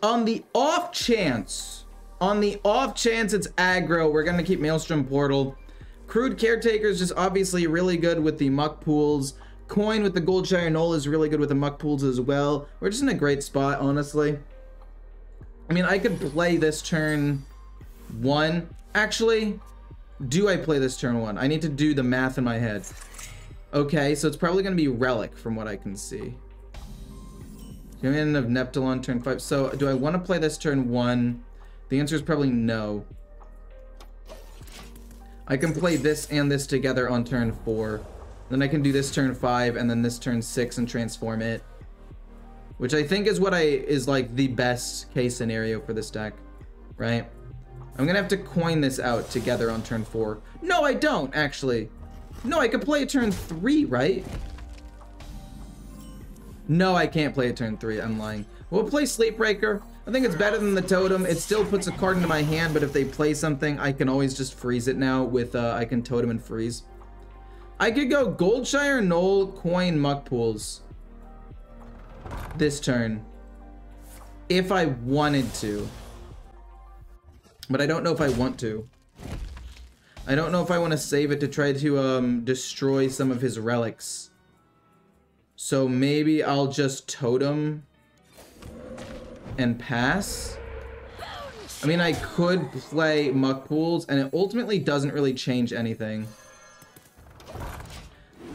On the off chance it's aggro, we're gonna keep Maelstrom Portal. Crude Caretaker is just obviously really good with the muck pools. Coin with the Goldshire Knoll is really good with the muck pools as well. We're just in a great spot, honestly. I mean, I could play this turn 1. Actually, do I play this turn 1? I need to do the math in my head. Okay, so it's probably going to be Relic from what I can see. Command of Neptulon turn 5. So do I want to play this turn 1? The answer is probably no. I can play this and this together on turn 4. Then I can do this turn 5 and then this turn 6 and transform it. Which I think is what is like the best case scenario for this deck. Right? I'm gonna have to coin this out together on turn 4. No, I don't, actually. No, I could play a turn 3, right? No, I can't play a turn 3, I'm lying. We'll play Sleepbreaker. I think it's better than the Totem. It still puts a card into my hand, but if they play something, I can always just freeze it now with, I can Totem and freeze. I could go Goldshire, Knoll, Coin, Muck Pools this turn. If I wanted to. But I don't know if I want to. I don't know if I want to save it to try to destroy some of his relics. So maybe I'll just Totem and pass. I mean, I could play Muck Pools and it ultimately doesn't really change anything.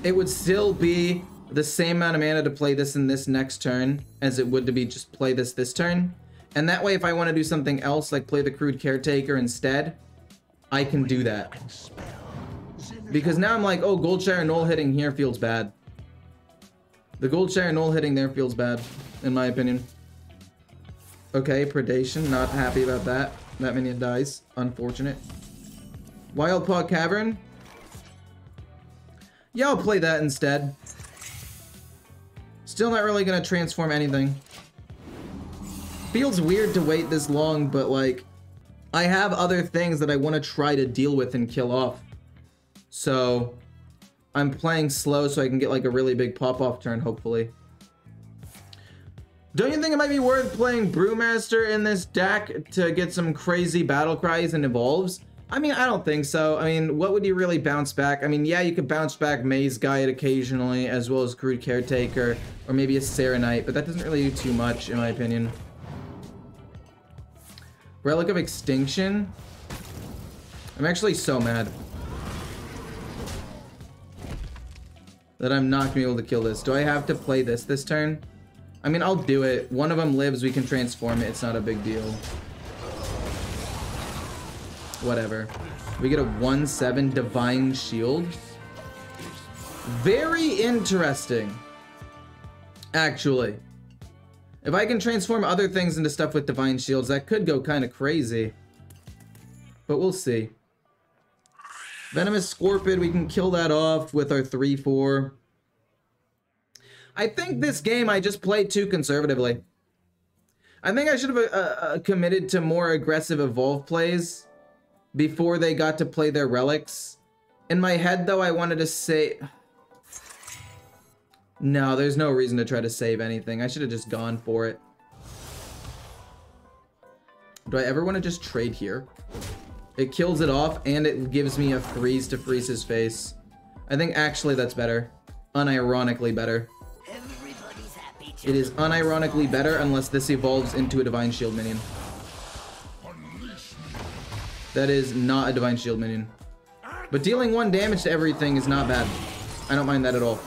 It would still be the same amount of mana to play this in this next turn as it would to be just play this turn. And that way, if I want to do something else, like play the Crude Caretaker instead, I can do that. Because now I'm like, oh, Goldshire Knoll hitting here feels bad. The Goldshire Knoll hitting there feels bad, in my opinion. Okay, Predation, not happy about that. That minion dies, unfortunate. Wildpaw Cavern. Yeah, I'll play that instead. Still not really gonna transform anything. Feels weird to wait this long, but like, I have other things that I want to try to deal with and kill off. So, I'm playing slow so I can get like a really big pop-off turn, hopefully. Don't you think it might be worth playing Brewmaster in this deck to get some crazy battle cries and evolves? I mean, I don't think so. I mean, what would you really bounce back? I mean, yeah, you could bounce back Maze Guide occasionally, as well as Crude Caretaker, or maybe a Serenite, but that doesn't really do too much, in my opinion. Relic of Extinction? I'm actually so mad that I'm not gonna be able to kill this. Do I have to play this turn? I mean, I'll do it. One of them lives, we can transform it. It's not a big deal. Whatever. We get a 1/7 Divine Shield. Very interesting. Actually. If I can transform other things into stuff with Divine Shields, that could go kind of crazy. But we'll see. Venomous Scorpid, we can kill that off with our 3/4. I think this game I just played too conservatively. I think I should have committed to more aggressive evolve plays before they got to play their relics. In my head, though, I wanted to say... No, there's no reason to try to save anything. I should have just gone for it. Do I ever want to just trade here? It kills it off, and it gives me a freeze to freeze his face. I think actually that's better. Unironically better. It is unironically better unless this evolves into a Divine Shield minion. That is not a Divine Shield minion. But dealing 1 damage to everything is not bad. I don't mind that at all.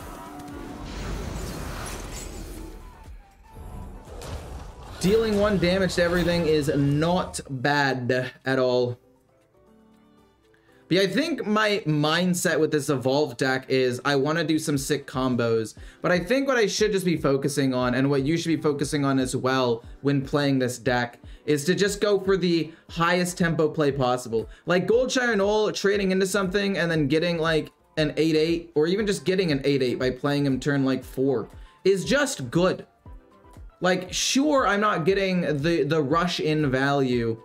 Dealing 1 damage to everything is not bad at all. But yeah, I think my mindset with this evolved deck is I want to do some sick combos. But I think what I should just be focusing on, and what you should be focusing on as well when playing this deck, is to just go for the highest tempo play possible. Like Goldshire Knoll trading into something and then getting like an 8/8, or even just getting an 8/8 by playing him turn like 4 is just good. Like, sure, I'm not getting the rush in value.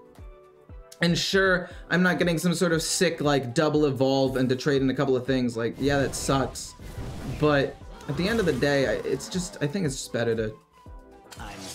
And sure, I'm not getting some sort of sick, like, double evolve and to trade in a couple of things. Like, yeah, that sucks. But at the end of the day, it's just, I think it's just better to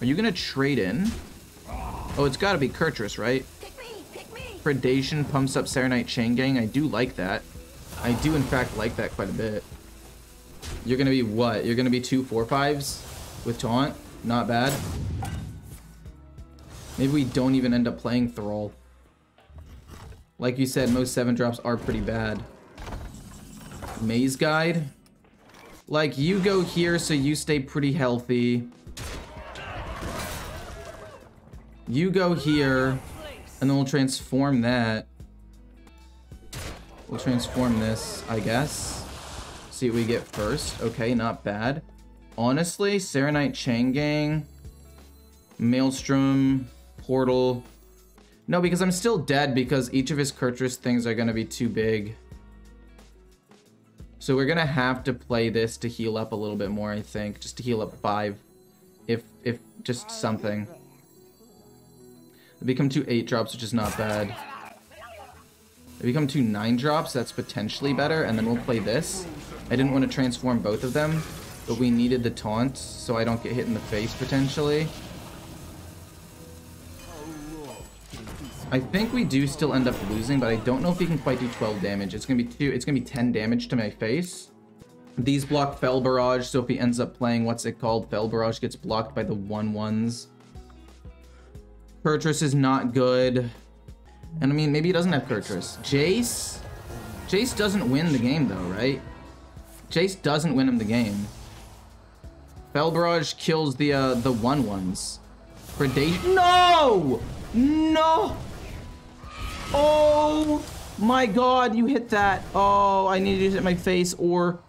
Are you gonna trade in? Oh, it's gotta be Kurtrus, right? Predation pumps up Serenite Chain Gang. I do like that. I do in fact like that quite a bit. You're gonna be what? You're gonna be 2 4/5s with Taunt? Not bad. Maybe we don't even end up playing Thrall. Like you said, most 7-drops are pretty bad. Maze Guide. Like, you go here so you stay pretty healthy. You go here, and then we'll transform that. We'll transform this, I guess. See what we get first. Okay, not bad. Honestly, Serenite Chain Gang, Maelstrom, Portal. No, because I'm still dead because each of his Kurtrus things are going to be too big. So we're going to have to play this to heal up a little bit more, I think. Just to heal up 5. If just something. They become 2 8-drops, which is not bad. They become 2 9-drops, that's potentially better. And then we'll play this. I didn't want to transform both of them, but we needed the taunts so I don't get hit in the face potentially. I think we do still end up losing, but I don't know if he can quite do 12 damage. It's gonna be 10 damage to my face. These block Fel Barrage, so if he ends up playing what's it called, Fel Barrage gets blocked by the 1/1s. Kurtrus is not good. And I mean, maybe he doesn't have Kurtrus. Jace? Jace doesn't win the game though, right? Jace doesn't win him the game. Fel Barrage kills the 1/1s. Predation. No! No! Oh my god, you hit that. Oh, I needed to hit my face or...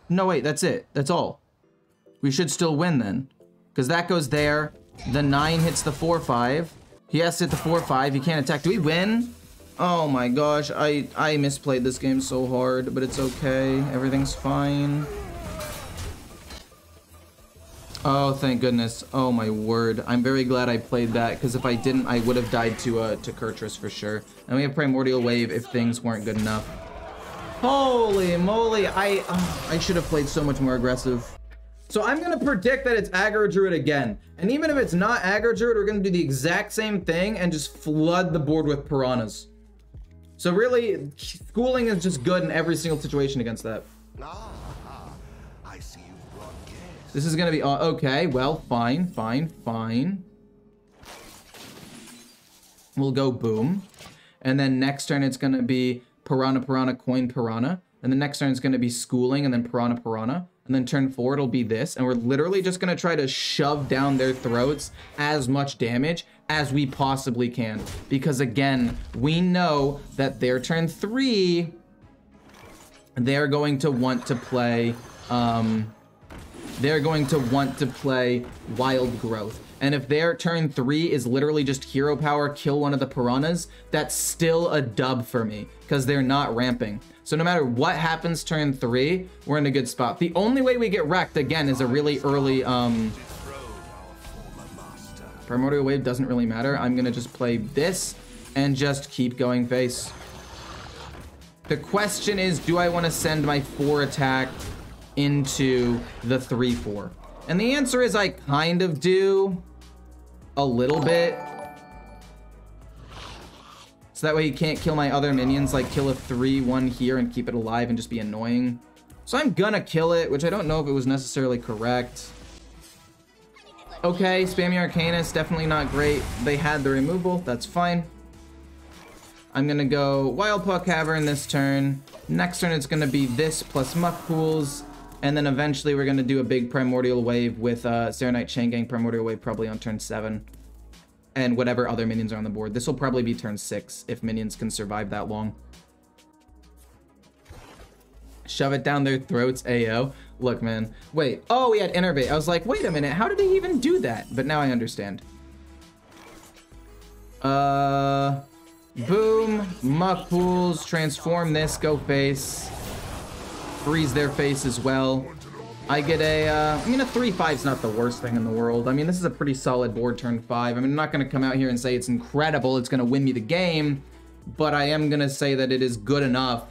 No, wait, that's it. That's all. We should still win then. Because that goes there. The 9 hits the 4/5. He has to hit the 4/5. He can't attack. Do we win? Oh my gosh, I misplayed this game so hard, but it's okay. Everything's fine. Oh, thank goodness. Oh my word. I'm very glad I played that, because if I didn't, I would have died to Kurtrus for sure. And we have Primordial Wave if things weren't good enough. Holy moly, I should have played so much more aggressive. So I'm going to predict that it's Aggro Druid again. And even if it's not Aggro Druid, we're going to do the exact same thing and just flood the board with Piranhas. So really, schooling is just good in every single situation against that. This is gonna be okay. Well, fine. We'll go boom, and then next turn it's gonna be Piranha, Coin, Piranha, and the next turn it's gonna be Schooling, and then Piranha, and then turn 4 it'll be this, and we're literally just gonna try to shove down their throats as much damage as we possibly can, because again, we know that their turn 3, they're going to want to play. They're going to want to play Wild Growth. And if their turn 3 is literally just hero power, kill one of the Piranhas, that's still a dub for me, because they're not ramping. So no matter what happens turn 3, we're in a good spot. The only way we get wrecked, again, is a really early, Primordial Wave doesn't really matter. I'm gonna just play this and just keep going face. The question is, do I want to send my 4 attack into the 3/4? And the answer is I kind of do a little bit, so that way he can't kill my other minions, like kill a 3/1 here and keep it alive and just be annoying. So I'm gonna kill it, which I don't know if it was necessarily correct. Okay, Spammy Arcanist, definitely not great. They had the removal, that's fine. I'm gonna go Wild Paw Cavern this turn. Next turn it's gonna be this plus Muck Pools. And then eventually we're going to do a big Primordial Wave with Serenite Chain Gang Primordial Wave probably on turn 7. And whatever other minions are on the board. This will probably be turn 6 if minions can survive that long. Shove it down their throats, AO. Look, man. Wait. Oh, we had Innervate. I was like, wait a minute. How did he even do that? But now I understand. Boom. Muck Pools. Transform this. Go face. Freeze their face as well. I get a, I mean, a 3/5 is not the worst thing in the world. I mean, this is a pretty solid board turn 5. I mean, I'm not going to come out here and say it's incredible, it's going to win me the game, but I am going to say that it is good enough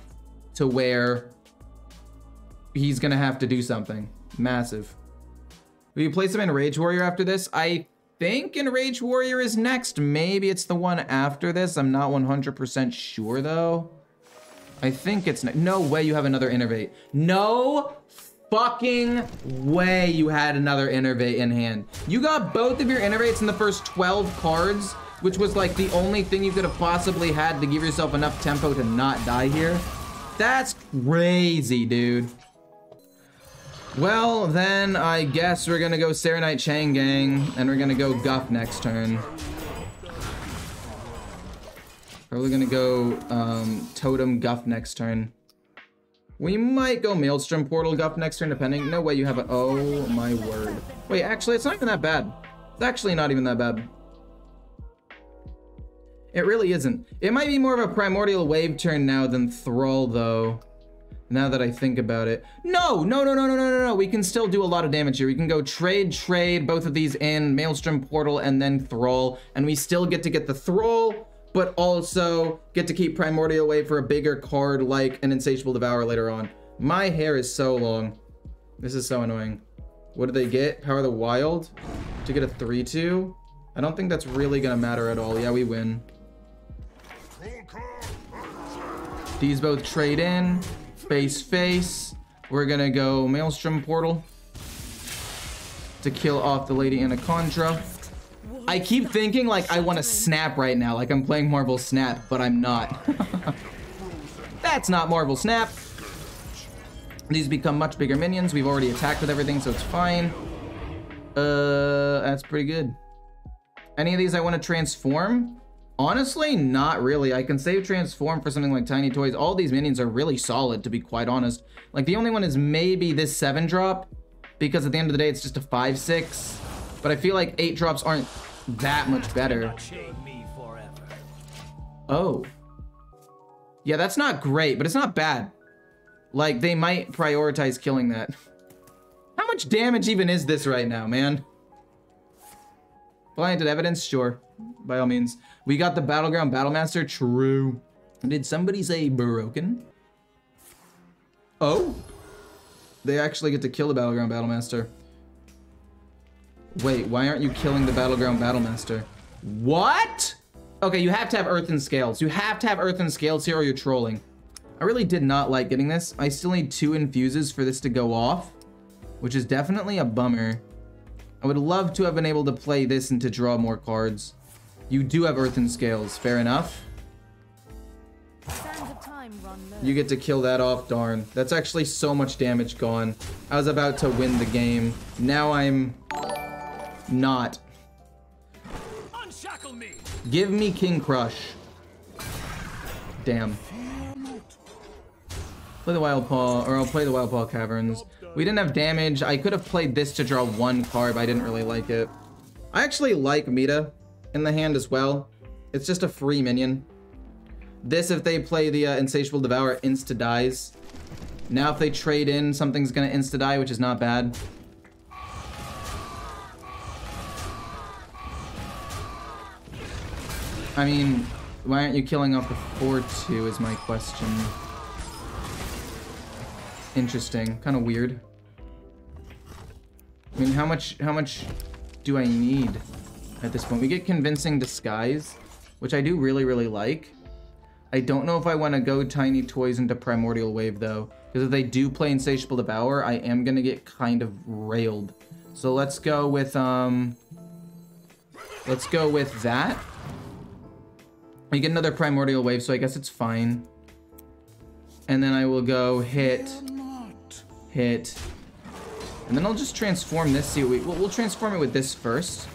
to where he's going to have to do something massive. Will you play some in Rage Warrior after this? I think Enraged Warrior is next. Maybe it's the one after this. I'm not 100% sure though. I think it's no way you have another Innervate. No fucking way you had another Innervate in hand. You got both of your Innervates in the first 12 cards, which was like the only thing you could have possibly had to give yourself enough tempo to not die here. That's crazy, dude. Well, then I guess we're gonna go Serenite Chain Gang, and we're gonna go Guff next turn. Probably gonna go Totem Guff next turn. We might go Maelstrom Portal Guff next turn, depending. No way you have a... Oh my word. Wait, actually, it's not even that bad. It's actually not even that bad. It really isn't. It might be more of a Primordial Wave turn now than Thrall, though. Now that I think about it. No! We can still do a lot of damage here. We can go trade, both of these in, Maelstrom Portal, and then Thrall. And we still get to get the Thrall, but also get to keep Primordial Wave for a bigger card like an Insatiable Devourer later on. My hair is so long. This is so annoying. What do they get? Power of the Wild to get a 3/2? I don't think that's really gonna matter at all. Yeah, we win. These both trade in. Face. We're gonna go Maelstrom Portal to kill off the Lady Anaconda. I keep thinking like I want to snap right now, like I'm playing Marvel Snap, but I'm not. That's not Marvel Snap. These become much bigger minions. We've already attacked with everything, so it's fine. That's pretty good. Any of these I want to transform? Honestly, not really. I can save transform for something like Tiny Toys. All these minions are really solid, to be quite honest. Like, the only one is maybe this 7-drop, because at the end of the day, it's just a 5/6. But I feel like 8-drops aren't that much better. Oh. Yeah, that's not great, but it's not bad. Like, they might prioritize killing that. How much damage even is this right now, man? Blinded evidence? Sure. By all means. We got the Battleground Battlemaster. True. Did somebody say broken? Oh? They actually get to kill the Battleground Battlemaster. Wait, why aren't you killing the Battleground Battlemaster? What? Okay, you have to have Earthen Scales. You have to have Earthen Scales here or you're trolling. I really did not like getting this. I still need 2 infuses for this to go off, which is definitely a bummer. I would love to have been able to play this and to draw more cards. You do have Earthen Scales, fair enough. You get to kill that off, darn. That's actually so much damage gone. I was about to win the game. Now I'm not. Unshackle me. Give me King Crush. Damn. Play the Wild Paw, or I'll play the Wild Paw Caverns. We didn't have damage. I could have played this to draw 1 card, but I didn't really like it. I actually like Meta in the hand as well. It's just a free minion. This, if they play the Insatiable Devourer, insta-dies. Now if they trade in, something's gonna insta-die, which is not bad. I mean, why aren't you killing off the 4/2 is my question. Interesting, kind of weird. I mean, how much do I need at this point? We get Convincing Disguise, which I do really like. I don't know if I want to go Tiny Toys into Primordial Wave though, because if they do play Insatiable Devourer, I am gonna get kind of railed. So let's go with that. I get another Primordial Wave, so I guess it's fine. And then I will go hit, and then I'll just transform this. See, we'll transform it with this first.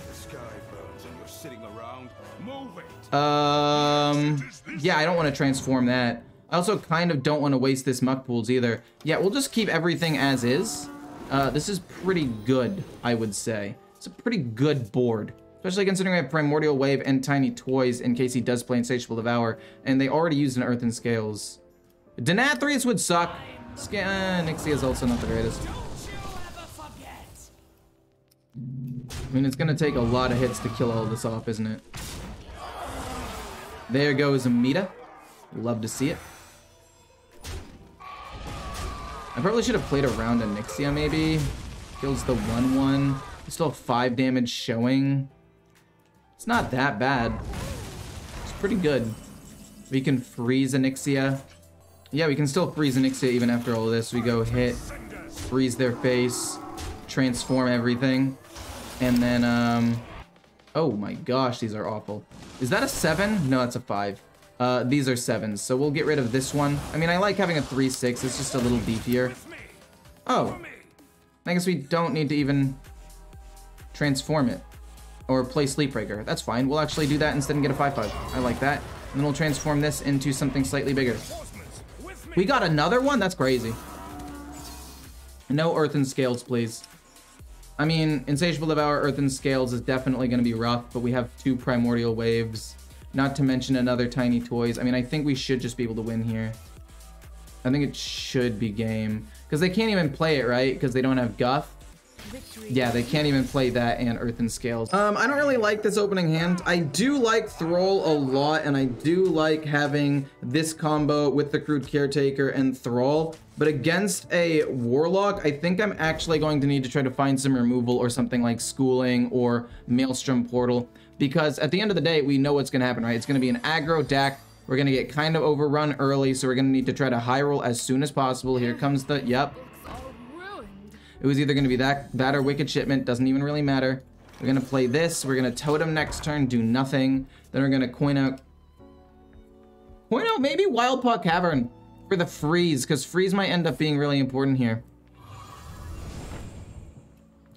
Yeah, I don't want to transform that. I also kind of don't want to waste this Muck Pools either. Yeah, we'll just keep everything as is. This is pretty good, I would say. It's a pretty good board, especially considering I have Primordial Wave and Tiny Toys in case he does play Insatiable Devour, and they already used an Earthen Scales. Denathrius would suck. Nixie is also not the greatest. I mean, it's gonna take a lot of hits to kill all this off, isn't it? There goes Meta. Love to see it. I probably should have played around a Nixia, maybe. Kills the 1/1. Still have 5 damage showing. It's not that bad. It's pretty good. We can freeze Onyxia. Yeah, we can still freeze Onyxia even after all of this. We go hit, freeze their face, transform everything, and then, oh my gosh, these are awful. Is that a 7? No, that's a 5. These are 7s, so we'll get rid of this one. I mean, I like having a 3/6. It's just a little beefier. Oh, I guess we don't need to even transform it or play Sleepbreaker. That's fine. We'll actually do that instead and get a 5/5. I like that. And then we'll transform this into something slightly bigger. We got another one? That's crazy. No Earthen Scales, please. I mean, Insatiable Devour, Earthen Scales is definitely going to be rough, but we have 2 Primordial Waves, not to mention another Tiny Toys. I mean, I think we should just be able to win here. I think it should be game. Because they can't even play it, right? Because they don't have Guff. Yeah, they can't even play that and Earthen Scales. I don't really like this opening hand. I do like Thrall a lot, and I do like having this combo with the Crude Caretaker and Thrall. But against a Warlock, I think I'm actually going to need to try to find some removal or something like Schooling or Maelstrom Portal. Because at the end of the day, we know what's going to happen, right? It's going to be an aggro deck. We're going to get kind of overrun early, so we're going to need to try to high roll as soon as possible. Here comes the, yep. It was either going to be that or Wicked Shipment. Doesn't even really matter. We're going to play this. We're going to Totem next turn, do nothing. Then we're going to coin out maybe Wildpaw Cavern for the freeze, because freeze might end up being really important here.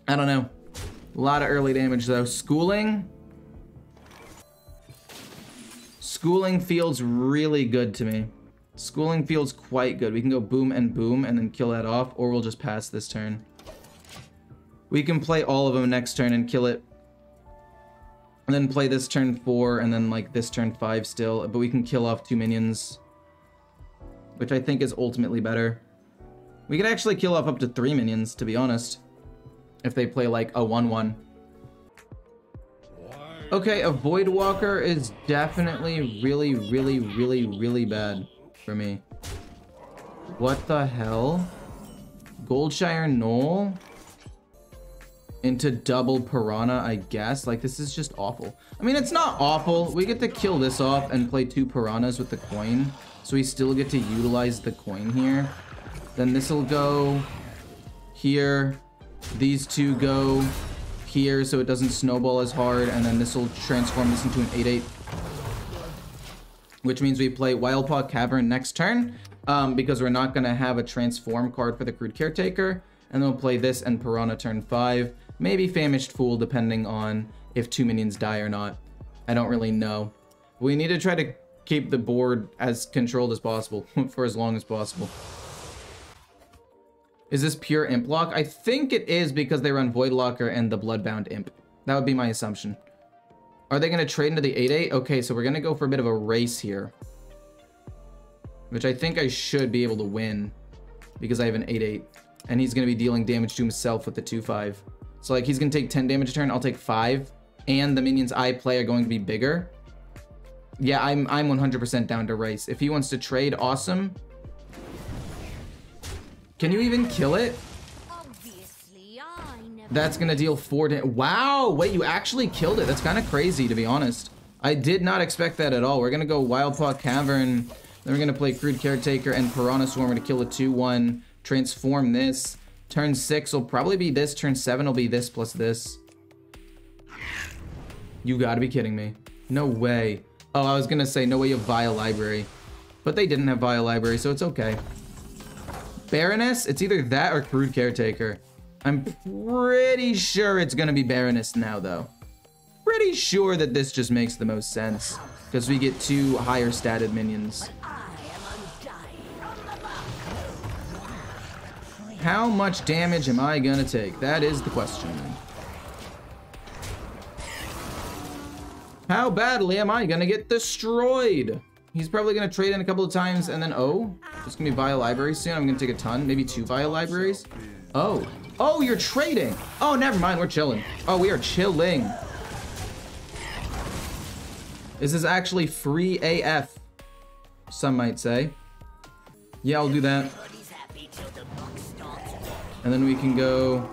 I don't know. A lot of early damage, though. Schooling feels really good to me. Schooling feels quite good. We can go boom and then kill that off, or we'll just pass this turn. We can play all of them next turn and kill it. And then play this turn 4, and then like this turn 5 still, but we can kill off 2 minions. Which I think is ultimately better. We could actually kill off up to 3 minions, to be honest. If they play like a 1/1. Okay, a Voidwalker is definitely really bad for me. What the hell? Goldshire Knoll into double Piranha, I guess. Like, this is just awful. I mean, it's not awful. We get to kill this off and play 2 Piranhas with the coin. So we still get to utilize the coin here. Then this will go here. These 2 go here so it doesn't snowball as hard. And then this will transform this into an 8/8. Which means we play Wildpaw Cavern next turn. Because we're not going to have a transform card for the Crude Caretaker. And then we'll play this and Piranha turn 5. Maybe Famished Fool, depending on if 2 minions die or not. I don't really know. We need to try to keep the board as controlled as possible for as long as possible. Is this pure Imp Lock? I think it is because they run Voidlocker and the Bloodbound Imp. That would be my assumption. Are they going to trade into the 8/8? Okay, so we're going to go for a bit of a race here. Which I think I should be able to win. Because I have an 8/8. And he's going to be dealing damage to himself with the 2/5. So like he's going to take 10 damage a turn. I'll take 5. And the minions I play are going to be bigger. Yeah, I'm 100% down to race. If he wants to trade, awesome. Can you even kill it? That's going to deal 4 damage. Wow, wait, you actually killed it. That's kind of crazy, to be honest. I did not expect that at all. We're going to go Wildpaw Cavern. Then we're going to play Crude Caretaker and Piranha Swarm to kill a 2/1. Transform this. Turn 6 will probably be this. Turn 7 will be this plus this. You gotta be kidding me. No way. Oh, I was gonna say, no way you have Vile Library. But they didn't have Vile Library, so it's okay. Baroness? It's either that or Crude Caretaker. I'm pretty sure it's gonna be Baroness now, though. Pretty sure that this just makes the most sense. Because we get 2 higher statted minions. How much damage am I gonna take? That is the question. How badly am I gonna get destroyed? He's probably gonna trade in a couple of times and then, oh, there's gonna be Vile Libraries soon. I'm gonna take a ton, maybe 2 Vile Libraries. Oh, oh, you're trading. Oh, never mind, we're chilling. Oh, we are chilling. This is actually free AF, some might say. Yeah, I'll do that. And then we can go,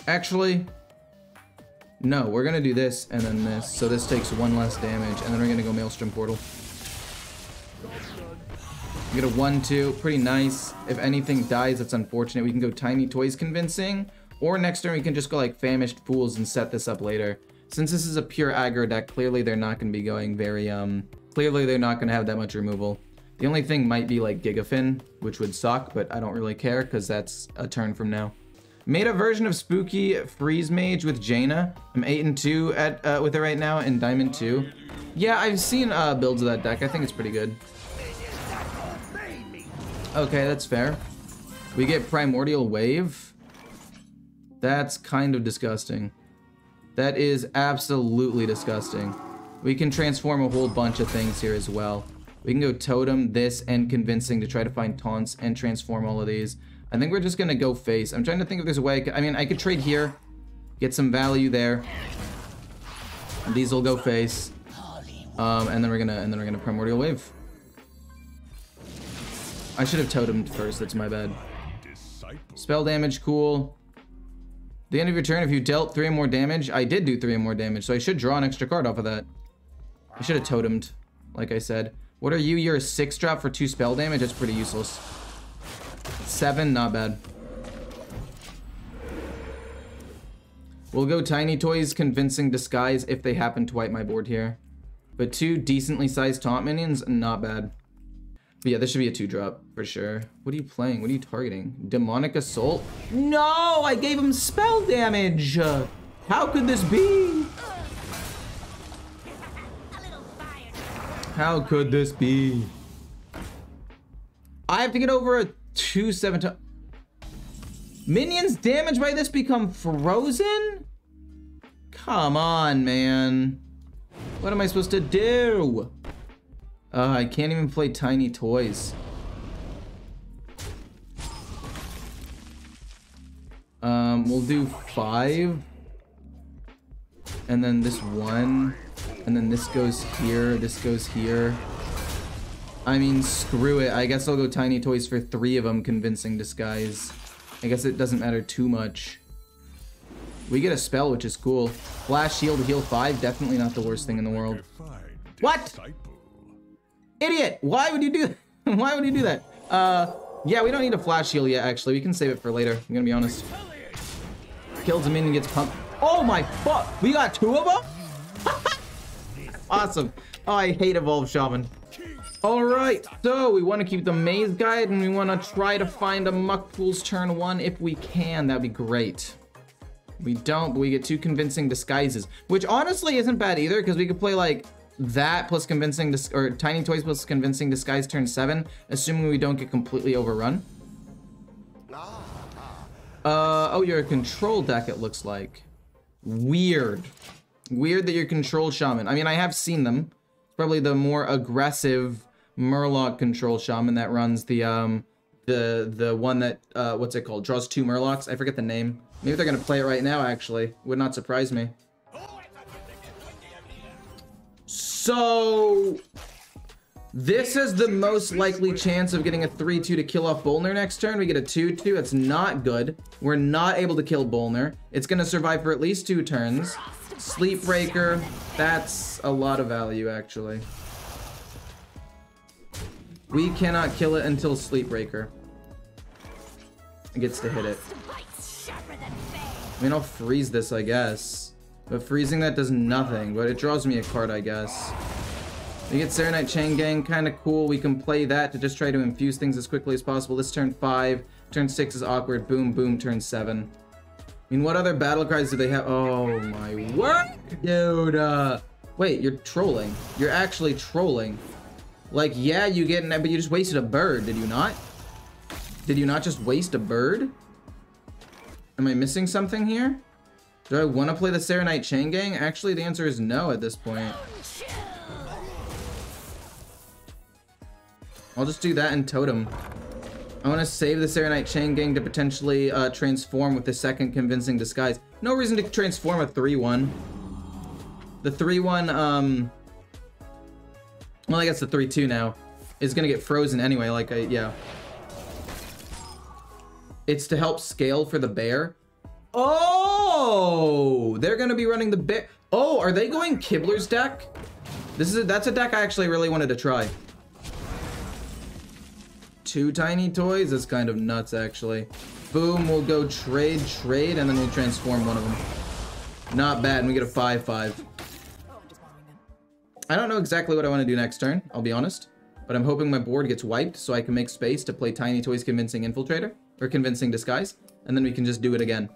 actually, No, we're gonna do this and then this. So this takes 1 less damage, and then we're gonna go Maelstrom Portal. We get a 1-2, pretty nice. If anything dies, that's unfortunate. We can go Tiny Toys Convincing, or next turn we can just go like Famished Fools and set this up later. Since this is a pure aggro deck, clearly they're not gonna be going very, clearly they're not gonna have that much removal. The only thing might be like Gigafin, which would suck, but I don't really care because that's a turn from now. Made a version of Spooky Freeze Mage with Jaina. I'm 8-2 at with it right now in Diamond 2. Yeah, I've seen builds of that deck. I think it's pretty good. Okay, that's fair. We get Primordial Wave. That's kind of disgusting. That is absolutely disgusting. We can transform a whole bunch of things here as well. We can go Totem, this, and Convincing to try to find taunts and transform all of these. I think we're just gonna go face. I'm trying to think if there's a way I mean, I could trade here, get some value there. These will go face. And then we're gonna Primordial Wave. I should have totemed first, that's my bad. Spell damage, cool. The end of your turn, if you dealt 3 or more damage, I did do 3 or more damage, so I should draw an extra card off of that. I should have totemed, like I said. What are you? You're a 6-drop for 2 spell damage? That's pretty useless. 7, not bad. We'll go Tiny Toys, Convincing Disguise if they happen to wipe my board here. But 2 decently sized taunt minions, not bad. But yeah, this should be a 2-drop for sure. What are you playing? What are you targeting? Demonic Assault? No! I gave him spell damage! How could this be? How could this be? I have to get over a 2/7. Minions damaged by this become frozen? Come on, man. What am I supposed to do? I can't even play Tiny Toys. We'll do 5. And then this 1. And then this goes here, this goes here. I mean, screw it. I guess I'll go Tiny Toys for 3 of them, Convincing Disguise. I guess it doesn't matter too much. We get a spell, which is cool. Flash Shield to heal 5, definitely not the worst thing in the world. What? Idiot! Why would you do that? Why would you do that? Yeah, we don't need a Flash Shield yet, actually. We can save it for later, I'm gonna be honest. Kills a minion, gets pumped. Oh my fuck! We got 2 of them? Awesome. Oh, I hate Evolved Shaman. Alright, so we want to keep the Maze Guide, and we want to try to find a Muck Pool's turn 1 if we can. That'd be great. We don't, but we get 2 Convincing Disguises, which honestly isn't bad either, because we could play like that plus Convincing, or Tiny Toys plus Convincing Disguise turn 7, assuming we don't get completely overrun. Oh, you're a control deck, it looks like. Weird. Weird that you're control Shaman. I mean, I have seen them. It's probably the more aggressive Murloc control Shaman that runs the one that, what's it called? Draws 2 Murlocs. I forget the name. Maybe they're gonna play it right now, actually. Would not surprise me. So this is the most likely chance of getting a 3-2 to kill off Bolner next turn. We get a 2-2. It's not good. We're not able to kill Bolner. It's gonna survive for at least 2 turns. Sleep Breaker. That's a lot of value, actually. We cannot kill it until Sleep Breaker gets to hit it. I mean, I'll freeze this, I guess. But freezing that does nothing, but it draws me a card, I guess. We get Serenite Chain Gang, kind of cool. We can play that to just try to infuse things as quickly as possible. This turn 5, turn 6 is awkward. Boom, boom, turn 7. I mean, what other battle cries do they have? Oh my word, dude. Wait, you're trolling. You're actually trolling. Like, yeah, you get, but you just wasted a bird, did you not? Did you not just waste a bird? Am I missing something here? Do I want to play the Serenite Chain Gang? Actually, the answer is no at this point. I'll just do that and Totem. I want to save the Serenite Chain Gang to potentially transform with the second Convincing Disguise. No reason to transform a 3-1. The 3-1, well, I guess the 3-2 now is going to get frozen anyway, like, yeah. It's to help scale for the bear. Oh! Oh, they're gonna be running the bit. Oh, are they going Kibler's deck? That's a deck I actually really wanted to try. 2 tiny toys? That's kind of nuts, actually. Boom, we'll go trade, and then we'll transform one of them. Not bad, and we get a 5/5. I don't know exactly what I want to do next turn, I'll be honest. But I'm hoping my board gets wiped so I can make space to play Tiny Toys Convincing Infiltrator, or Convincing Disguise, and then we can just do it again.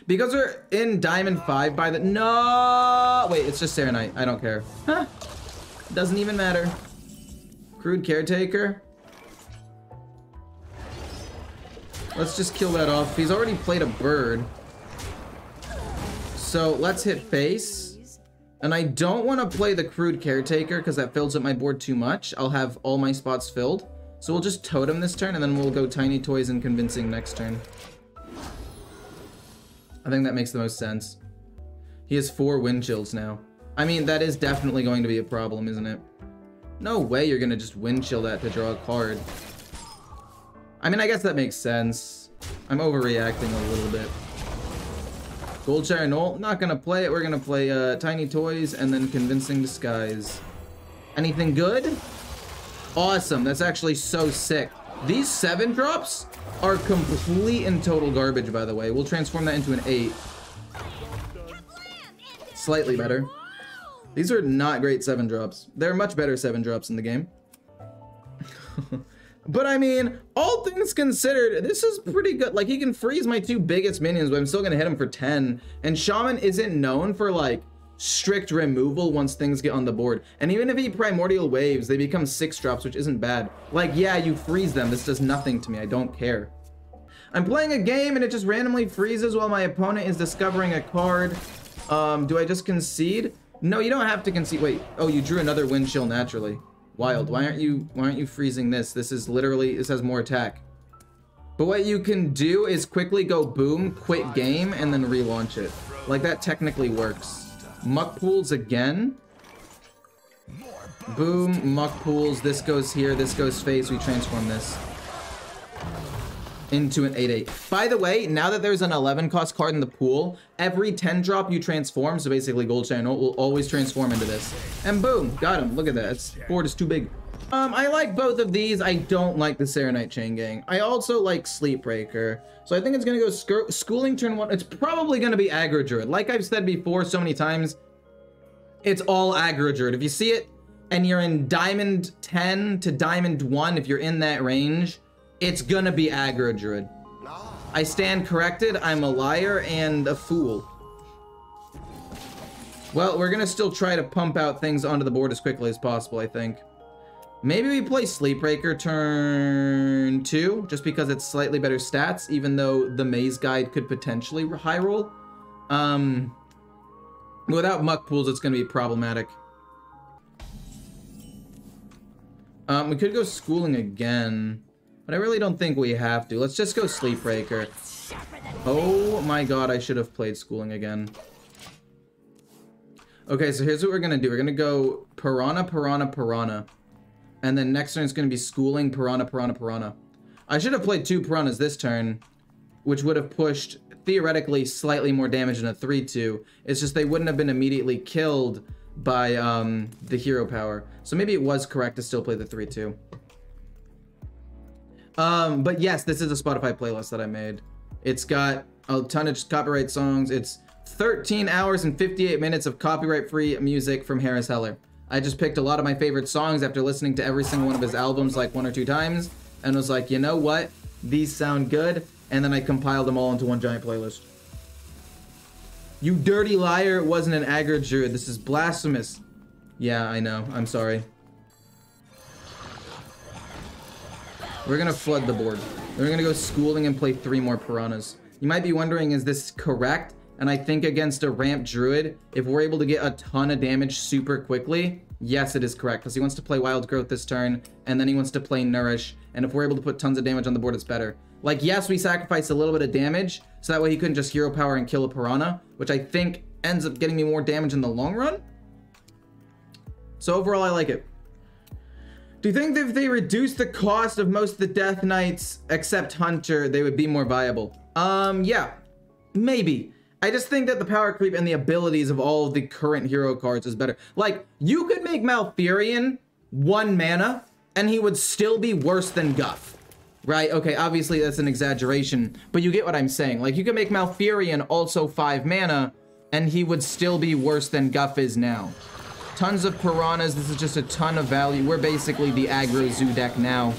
Because we're in Diamond 5 by the... No! Wait, it's just Serenite. I don't care. Huh? Doesn't even matter. Crude Caretaker. Let's just kill that off. He's already played a bird. So let's hit face. And I don't want to play the Crude Caretaker because that fills up my board too much. I'll have all my spots filled. So we'll just Totem this turn and then we'll go Tiny Toys and Convincing next turn. I think that makes the most sense. He has 4 wind chills now. I mean, that is definitely going to be a problem, isn't it? No way you're going to just wind chill that to draw a card. I mean, I guess that makes sense. I'm overreacting a little bit. Goldshire Knoll, not going to play it. We're going to play Tiny Toys and then Convincing Disguise. Anything good? Awesome. That's actually so sick. These 7 drops are complete and total garbage, by the way. We'll transform that into an 8. Slightly better. These are not great 7 drops. There are much better 7 drops in the game. But I mean, all things considered, this is pretty good. Like, he can freeze my 2 biggest minions, but I'm still gonna hit him for 10. And Shaman isn't known for, like, strict removal once things get on the board. And even if he Primordial Waves, they become 6 drops, which isn't bad. Like, yeah, you freeze them. This does nothing to me. I don't care. I'm playing a game and it just randomly freezes while my opponent is discovering a card. Do I just concede? No, you don't have to concede. Wait, oh, you drew another wind chill naturally. Wild. Why aren't you freezing this? This is literally, this has more attack. But what you can do is quickly go boom, quit game, and then relaunch it. Like, that technically works. Muck pools again. Boom, muck pools. This goes here, this goes face. We transform this into an 8/8. By the way, now that there's an 11 cost card in the pool, every 10 drop you transform, so basically Gold Channel, will always transform into this. And boom, got him. Look at that. This board is too big. I like both of these. I don't like the Serenite Chain Gang. I also like Sleepbreaker. So I think it's going to go Schooling turn 1. It's probably going to be Aggro Druid. Like I've said before so many times, it's all Aggro Druid. If you see it and you're in Diamond 10 to Diamond 1, if you're in that range, it's gonna be Aggro Druid. I stand corrected. I'm a liar and a fool. Well, we're gonna still try to pump out things onto the board as quickly as possible, I think. Maybe we play Sleepbreaker turn 2, just because it's slightly better stats, even though the Maze Guide could potentially high roll. Without Muck Pools, it's gonna be problematic. We could go Schooling again. But I really don't think we have to. Let's just go Sleepbreaker. Oh my god, I should have played Schooling again. Okay, so here's what we're gonna do. We're gonna go Piranha, Piranha, Piranha. And then next turn is gonna be Schooling, Piranha, Piranha, Piranha. I should have played 2 Piranhas this turn, which would have pushed, theoretically, slightly more damage than a 3/2. It's just they wouldn't have been immediately killed by the hero power. So maybe it was correct to still play the 3/2. But yes, this is a Spotify playlist that I made. It's got a ton of copyright songs. It's 13 hours and 58 minutes of copyright-free music from Harris Heller. I just picked a lot of my favorite songs after listening to every single one of his albums like 1 or 2 times, and was like, you know what? These sound good, and then I compiled them all into one giant playlist. You dirty liar, it wasn't an Aggro Druid. This is blasphemous. Yeah, I know. I'm sorry. We're gonna flood the board. We're gonna go Schooling and play 3 more Piranhas. You might be wondering, is this correct? And I think against a ramp Druid, if we're able to get a ton of damage super quickly, yes, it is correct. Because he wants to play Wild Growth this turn, and then he wants to play Nourish. And if we're able to put tons of damage on the board, it's better. Like, yes, we sacrifice a little bit of damage, so that way he couldn't just hero power and kill a Piranha, which I think ends up getting me more damage in the long run. So overall, I like it. Do you think that if they reduce the cost of most of the Death Knights, except Hunter, they would be more viable? Yeah, maybe. I just think that the power creep and the abilities of all of the current hero cards is better. Like, you could make Malfurion 1 mana, and he would still be worse than Guff. Right? Okay, obviously that's an exaggeration, but you get what I'm saying. Like, you could make Malfurion also 5 mana, and he would still be worse than Guff is now. Tons of Piranhas. This is just a ton of value. We're basically the aggro zoo deck now.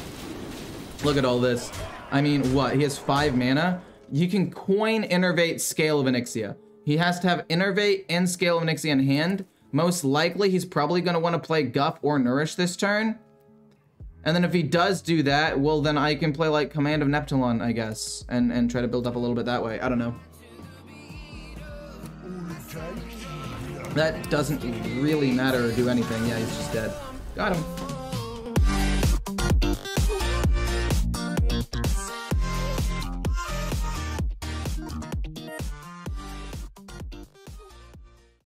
Look at all this. I mean, what? He has 5 mana? You can coin Innervate, Scale of Onyxia. He has to have Innervate and Scale of Onyxia in hand. Most likely, he's probably going to want to play Guff or Nourish this turn. And then if he does do that, well, then I can play, like, Command of Neptulon, I guess. And try to build up a little bit that way. I don't know. That doesn't really matter or do anything. Yeah, he's just dead. Got him.